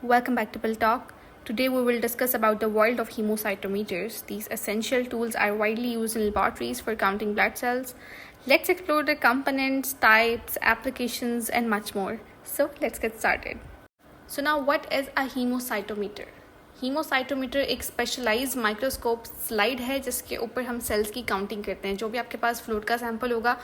Welcome back to Pill Talk. Today we will discuss about the world of hemocytometers. These essential tools are widely used in laboratories for counting blood cells. Let's explore the components, types, applications and much more. So let's get started. So now what is a hemocytometer? Haemocytometer एक specialised microscope slide है जिसके ऊपर हम sales की counting करते हैं. जो भी आपके पास फ्लूइड का सैंपल होगा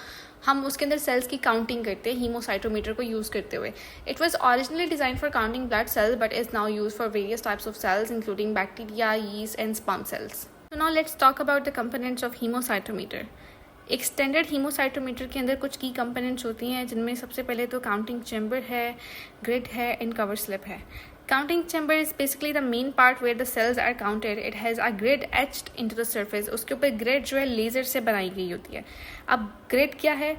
हम उसके अंदर सेल्स की काउंटिंग करते हैं हीमोसाइटोमीटर को यूज़ करते हुए. It was originally design for counting blood cells but is now use for various types of cells including bacteria, yeast and sperm cells. So now let's talk about the components of hemocytometer. एक standard hemocytometer के अंदर कुछ की components होती हैं जिनमें सबसे पहले तो काउंटिंग चैम्बर है, ग्रिड है एंड कवर स्लिप है. Counting chamber is basically the main part where the cells are counted. It has a grid etched into the surface. उसके ऊपर grid जो है लेज़र से बनाई गई होती है. अब grid क्या है?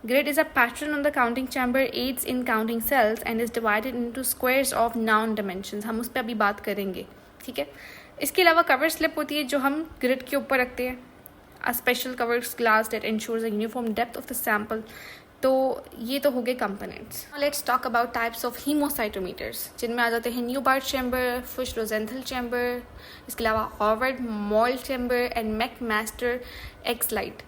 Grid is a pattern on the counting chamber, aids in counting cells and is divided into squares of noun dimensions. हम उस पर अभी बात करेंगे, ठीक है. इसके अलावा cover slip होती है जो हम grid के ऊपर रखते हैं. A special covered glass that ensures a uniform depth of the sample. तो ये तो हो गए components. Let's talk about types of hemocytometers जिनमें आ जाते हैं Neubauer chamber, Fuchs Rosenthal chamber, इसके अलावा Howard mold chamber and McMaster X light.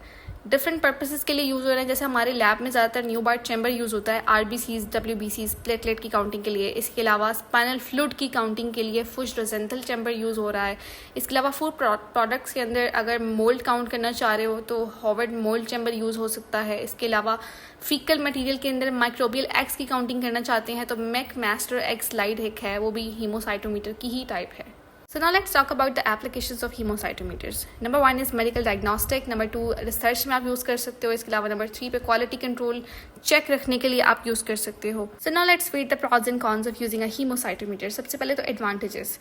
Different purposes के लिए यूज़ हो रहे हैं. जैसे हमारे लैब में ज़्यादातर न्यूबार्ट चैम्बर यूज़ होता है आरबीसीज, डब्ल्यूबीसीज, प्लेटलेट की काउंटिंग के लिए. इसके अलावा स्पाइनल फ्लूइड की काउंटिंग के लिए फिश रोजेंथल चैम्बर यूज़ हो रहा है. इसके अलावा फूड प्रोडक्ट्स के अंदर अगर मोल्ड काउंट करना चाह रहे हो तो हॉवर्ड मोल्ड चैम्बर यूज़ हो सकता है. इसके अलावा फीकल मटेरियल के अंदर माइक्रोबियल एक्स की काउंटिंग करना चाहते हैं तो मैकमास्टर एक्स लाइट एक है, वो भी हीमोसाइटोमीटर की ही टाइप है. So now let's talk about the applications of hemocytometers. Number 1 is medical diagnostic. Number 2 research में आप यूज़ कर सकते हो. इसके अलावा नंबर 3 पे क्वालिटी कंट्रोल चेक रखने के लिए आप यूज़ कर सकते हो. So now let's read the pros and cons of using a hemocytometer. सबसे पहले तो एडवांटेजेस.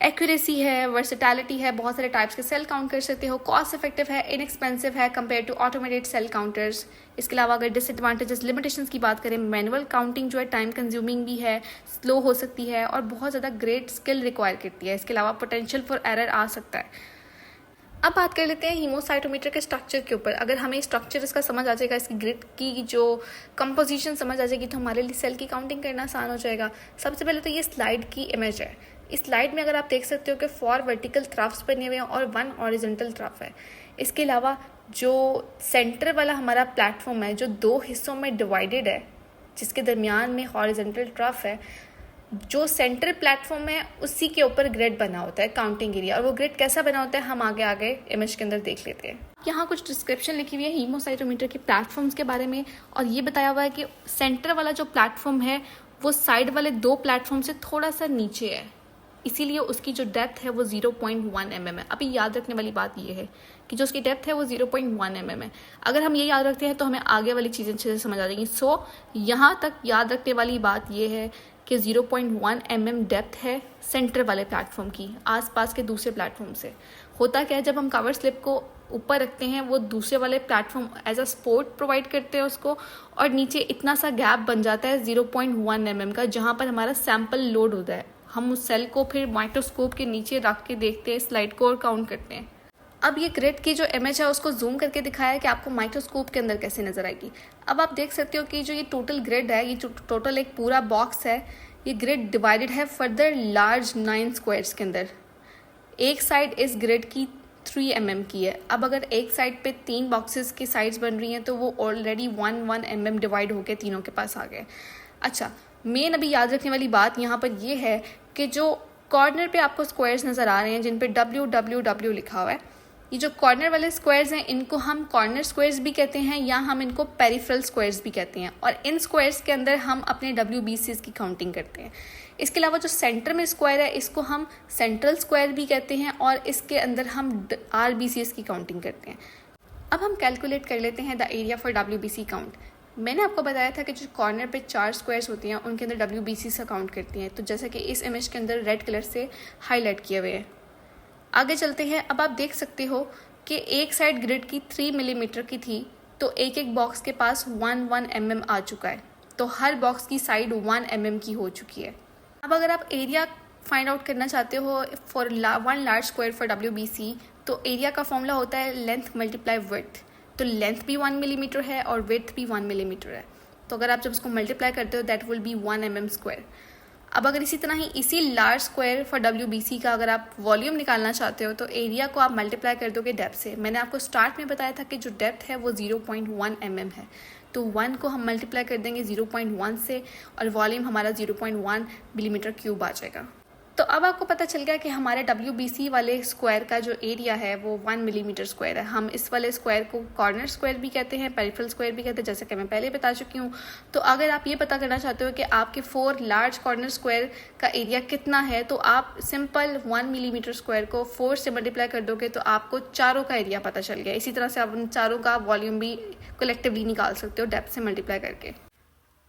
एक्यूरेसी है, वर्सेटैलिटी है, बहुत सारे टाइप्स के सेल काउंट कर सकते हो, कॉस्ट इफेक्टिव है, इनएक्सपेंसिव है compare to automated cell counters. इसके अलावा अगर डिसएडवांटेजेस, लिमिटेशंस की बात करें, मैनुअल काउंटिंग जो है टाइम कंज्यूमिंग भी है, स्लो हो सकती है और बहुत ज़्यादा ग्रेट स्किल रिक्वायर करती है. इसके अलावा पोटेंशियल फॉर एरर आ सकता है. अब बात कर लेते हैं हीमोसाइटोमीटर के स्ट्रक्चर के ऊपर. अगर हमें स्ट्रक्चर इसका समझ आ जाएगा, इसकी ग्रिड की जो कंपोजिशन समझ आ जाएगी तो हमारे लिए सेल की काउंटिंग करना आसान हो जाएगा. सबसे पहले तो ये स्लाइड की इमेज है. इस स्लाइड में अगर आप देख सकते हो कि 4 वर्टिकल ट्रफ्स बने हुए हैं और 1 हॉरिजॉन्टल ट्रफ है. इसके अलावा जो सेंटर वाला हमारा प्लेटफॉर्म है जो 2 हिस्सों में डिवाइडेड है, जिसके दरमियान में हॉरिजॉन्टल ट्रफ है, जो सेंटर प्लेटफॉर्म है उसी के ऊपर ग्रिड बना होता है काउंटिंग एरिया. और वो ग्रिड कैसा बना होता है हम आगे आगे इमेज के अंदर देख लेते हैं. यहाँ कुछ डिस्क्रिप्शन लिखी हुई है हीमोसाइटोमीटर के प्लेटफॉर्म्स के बारे में और ये बताया हुआ है कि सेंटर वाला जो प्लेटफॉर्म है वो साइड वाले 2 प्लेटफॉर्म से थोड़ा सा नीचे है, इसीलिए उसकी जो डेप्थ है वो 0.1 mm है. अभी याद रखने वाली बात ये है कि जो उसकी डेप्थ है वो 0.1 mm है. अगर हम ये याद रखते हैं तो हमें आगे वाली चीज़ें अच्छे से समझ आ जाएंगी. सो यहाँ तक याद रखने वाली बात ये है कि 0.1 mm डेप्थ है सेंटर वाले प्लेटफॉर्म की आसपास के दूसरे प्लेटफॉर्म से. होता क्या है जब हम कवर स्लिप को ऊपर रखते हैं वो दूसरे वाले platform as a support provide करते हैं उसको और नीचे इतना सा गैप बन जाता है 0.1 mm का जहाँ पर हमारा सैंपल लोड होता है. हम उस सेल को फिर माइक्रोस्कोप के नीचे रख के देखते हैं, स्लाइड को और काउंट करते हैं. अब ये ग्रिड की जो इमेज है उसको जूम करके दिखाया है कि आपको माइक्रोस्कोप के अंदर कैसे नजर आएगी. अब आप देख सकते हो कि जो ये टोटल ग्रिड है, ये टोटल एक पूरा बॉक्स है. ये ग्रिड डिवाइडेड है फर्दर लार्ज 9 स्क्वायर्स के अंदर. एक साइड इस ग्रिड की 3 mm की है. अब अगर एक साइड पे 3 बॉक्सेस की साइड्स बन रही हैं तो वो ऑलरेडी 1 mm डिवाइड होकर तीनों के पास आ गए. अच्छा, मेन अभी याद रखने वाली बात यहाँ पर ये है कि जो कॉर्नर पे आपको स्क्वायर्स नज़र आ रहे हैं जिन पे WWW लिखा हुआ है, ये जो कॉर्नर वाले स्क्वायर्स हैं इनको हम कॉर्नर स्क्वायर्स भी कहते हैं या हम इनको पेरिफेरल स्क्वायर्स भी कहते हैं. और इन स्क्वायर्स के अंदर हम अपने WBCs की काउंटिंग करते हैं. इसके अलावा जो सेंटर में स्क्वायर है इसको हम सेंट्रल स्क्वायर भी कहते हैं और इसके अंदर हम RBCs की काउंटिंग करते हैं. अब हम कैलकुलेट कर लेते हैं the area for WBC count. मैंने आपको बताया था कि जो कॉर्नर पे 4 स्क्वायर्स होती हैं उनके अंदर WBC का काउंट करती हैं. तो जैसा कि इस इमेज के अंदर रेड कलर से हाईलाइट किए हुए हैं. आगे चलते हैं. अब आप देख सकते हो कि एक साइड ग्रिड की 3 मिलीमीटर की थी तो एक एक बॉक्स के पास 1 mm आ चुका है. तो हर बॉक्स की साइड 1 mm की हो चुकी है. अब अगर आप एरिया फाइंड आउट करना चाहते हो for 1 large square for WBC तो एरिया का फॉर्मूला होता है लेंथ मल्टीप्लाई विड्थ. तो लेंथ भी 1 मिलीमीटर है और विड्थ भी 1 मिलीमीटर है. तो अगर आप जब उसको मल्टीप्लाई करते हो that will be 1 mm square. अब अगर इसी तरह ही इसी लार्ज स्क्वायर फॉर WBC का अगर आप वॉल्यूम निकालना चाहते हो तो एरिया को आप मल्टीप्लाई कर दोगे डेप्थ से। मैंने आपको स्टार्ट में बताया था कि जो डेप्थ है वो 0.1 mm है, तो 1 को हम मल्टीप्लाई कर देंगे 0.1 से और वॉल्यूम हमारा 0.1 मिलीमीटर क्यूब आ जाएगा। तो अब आपको पता चल गया कि हमारे WBC वाले स्क्वायर का जो एरिया है वो 1 मिलीमीटर स्क्वायर है। हम इस वाले स्क्वायर को कॉर्नर स्क्वायर भी कहते हैं, पेरिफेरल स्क्वायर भी कहते हैं, जैसे कि मैं पहले बता चुकी हूँ। तो अगर आप ये पता करना चाहते हो कि आपके 4 लार्ज कॉर्नर स्क्वायर का एरिया कितना है, तो आप सिंपल 1 मिलीमीटर स्क्वायर को 4 से मल्टीप्लाई कर दोगे तो आपको चारों का एरिया पता चल गया। इसी तरह से आप उन चारों का वॉल्यूम भी कलेक्टिवली निकाल सकते हो डेप्थ से मल्टीप्लाई करके।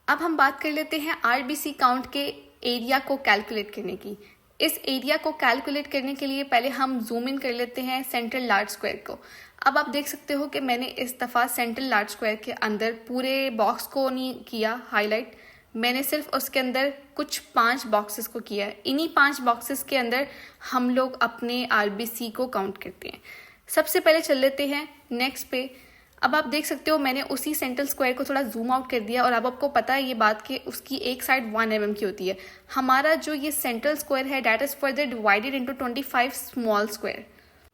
अब हम बात कर लेते हैं RBC काउंट के एरिया को कैलकुलेट करने की। इस एरिया को कैलकुलेट करने के लिए पहले हम जूम इन कर लेते हैं सेंट्रल लार्ज स्क्वायर को। अब आप देख सकते हो कि मैंने इस दफ़ा सेंट्रल लार्ज स्क्वायर के अंदर पूरे बॉक्स को नहीं किया हाईलाइट, मैंने सिर्फ उसके अंदर कुछ 5 बॉक्सेस को किया है। इन्हीं 5 बॉक्सेस के अंदर हम लोग अपने RBC को काउंट करते हैं। सबसे पहले चल लेते हैं नेक्स्ट पे। अब आप देख सकते हो मैंने उसी सेंट्रल स्क्वायर को थोड़ा जूम आउट कर दिया और अब आपको पता है ये बात कि उसकी एक साइड 1 mm की होती है। हमारा जो ये सेंट्रल स्क्वायर है that is further divided into 25 small square.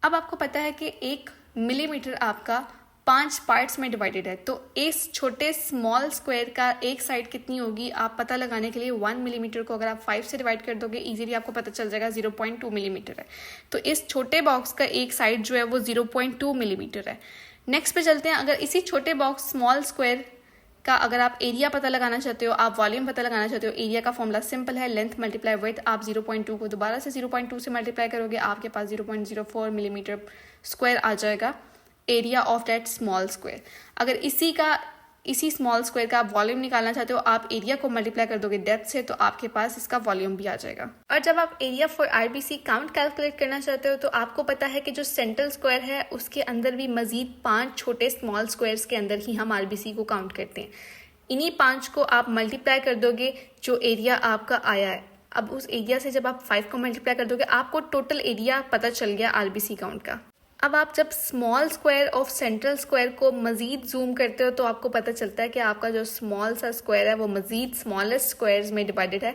अब आपको पता है कि 1 मिलीमीटर आपका 5 पार्ट्स में डिवाइडेड है, तो इस छोटे स्मॉल स्क्वायर का एक साइड कितनी होगी आप पता लगाने के लिए 1 मिलीमीटर को अगर आप 5 से डिवाइड कर दोगे इजीली आपको पता चल जाएगा 0.2 मिलीमीटर है। तो इस छोटे बॉक्स का एक साइड जो है वो 0.2 मिलीमीटर है। नेक्स्ट पे चलते हैं। अगर इसी छोटे बॉक्स स्मॉल स्क्वायर का अगर आप एरिया पता लगाना चाहते हो, आप वॉल्यूम पता लगाना चाहते हो, एरिया का फॉर्मूला सिंपल है, लेंथ मल्टीप्लाई विड्थ। आप 0.2 को दोबारा से 0.2 से मल्टीप्लाई करोगे, आपके पास 0.04 मिलीमीटर स्क्वायर आ जाएगा area of that small square. अगर इसी स्मॉल स्क्वायर का आप वॉल्यूम निकालना चाहते हो, आप एरिया को मल्टीप्लाई कर दोगे डेप्थ से, तो आपके पास इसका वॉल्यूम भी आ जाएगा। और जब आप area for RBC count calculate करना चाहते हो तो आपको पता है कि जो सेंट्रल स्क्वायर है उसके अंदर भी मजीद 5 छोटे स्मॉल स्क्वायर्स के अंदर ही हम RBC को काउंट करते हैं। इन्हीं 5 को आप मल्टीप्लाई कर दोगे जो एरिया आपका आया है। अब उस एरिया से जब आप 5 को मल्टीप्लाई कर दोगे आपको टोटल एरिया पता चल गया RBC काउंट का। अब आप जब small square of central square को मज़ीद जूम करते हो तो आपको पता चलता है कि आपका जो स्मॉल सा स्क्वायर है वो मज़ीद स्मॉलेस्ट स्क्वायर्स में डिवाइडेड है,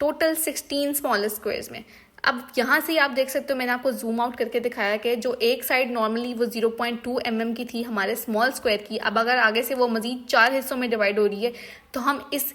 टोटल 16 स्मॉलेस्ट स्क्वायर्स में। अब यहाँ से आप देख सकते हो मैंने आपको जूम आउट करके दिखाया कि जो एक साइड नॉर्मली वो 0.2 mm की थी हमारे स्मॉल स्क्वायर की, अब अगर आगे से वो मज़ीद 4 हिस्सों में डिवाइड हो रही है तो हम इस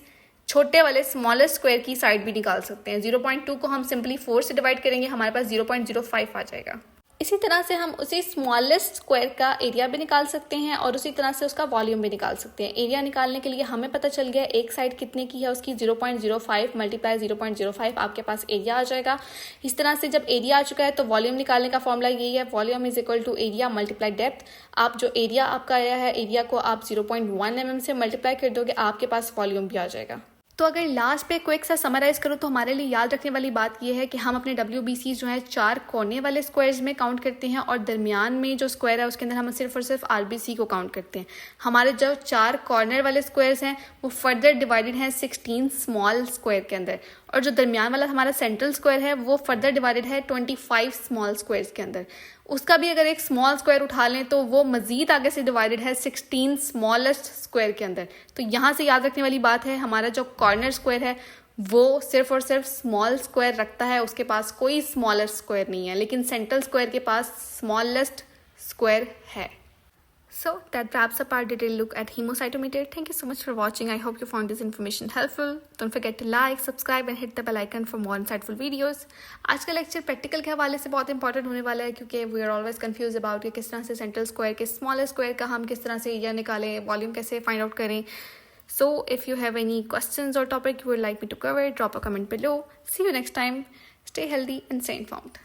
छोटे वाले स्मॉलेस्ट स्क्वायर की साइड भी निकाल सकते हैं। 0.2 को हम सिंपली 4 से डिवाइड करेंगे, हमारे पास 0.05 आ जाएगा। इसी तरह से हम उसी स्मॉलेस्ट स्क्वायर का एरिया भी निकाल सकते हैं और उसी तरह से उसका वॉल्यूम भी निकाल सकते हैं। एरिया निकालने के लिए हमें पता चल गया एक साइड कितने की है उसकी, 0.05 मल्टीप्लाई 0.05 आपके पास एरिया आ जाएगा। इस तरह से जब एरिया आ चुका है तो वॉल्यूम निकालने का फॉर्मूला यही है, volume is equal to area multiply depth. आप जो एरिया आपका आया है एरिया को आप 0.1 mm से मल्टीप्लाई कर दोगे, आपके पास वॉल्यूम भी आ जाएगा। तो अगर लास्ट पे क्विक सा समराइज करो तो हमारे लिए याद रखने वाली बात यह है कि हम अपने WBC जो है 4 कोने वाले स्क्वायर्स में काउंट करते हैं और दरमियान में जो स्क्वायर है उसके अंदर हम सिर्फ और सिर्फ RBC को काउंट करते हैं। हमारे जो 4 कॉर्नर वाले स्क्वायर्स हैं वो फर्दर डिवाइडेड हैं 16 स्मॉल स्क्वायर के अंदर, और जो दरमियान वाला हमारा सेंट्रल स्क्वायर है वो फर्दर डिवाइडेड है 25 स्मॉल स्क्वायर्स के अंदर। उसका भी अगर एक स्मॉल स्क्वायर उठा लें तो वो मजीद आगे से डिवाइडेड है 16 स्मॉलेस्ट स्क्वायर के अंदर। तो यहाँ से याद रखने वाली बात है हमारा जो कॉर्नर स्क्वायर है वो सिर्फ और सिर्फ स्मॉल स्क्वायर रखता है, उसके पास कोई स्मॉलेस्ट स्क्वायर नहीं है, लेकिन सेंट्रल स्क्वायर के पास स्मॉलेस्ट स्क्वायर है। So that wraps up our detailed look at hemocytometer. Thank you so much for watching. I hope you found this information helpful. Don't forget to like, subscribe and hit the bell icon for more insightful videos. आज का lecture practical के हवाले से बहुत important होने वाला है क्योंकि we are always confuse about कि किस तरह से सेंट्रल स्क्वायर के स्मॉलेस्ट स्क्वायर का हम किस तरह से एरिया निकालें, वॉल्यूम कैसे फाइंड आउट करें। So if you have any questions or topic you would like me to cover, drop a comment below. See you next time. Stay healthy and stay informed.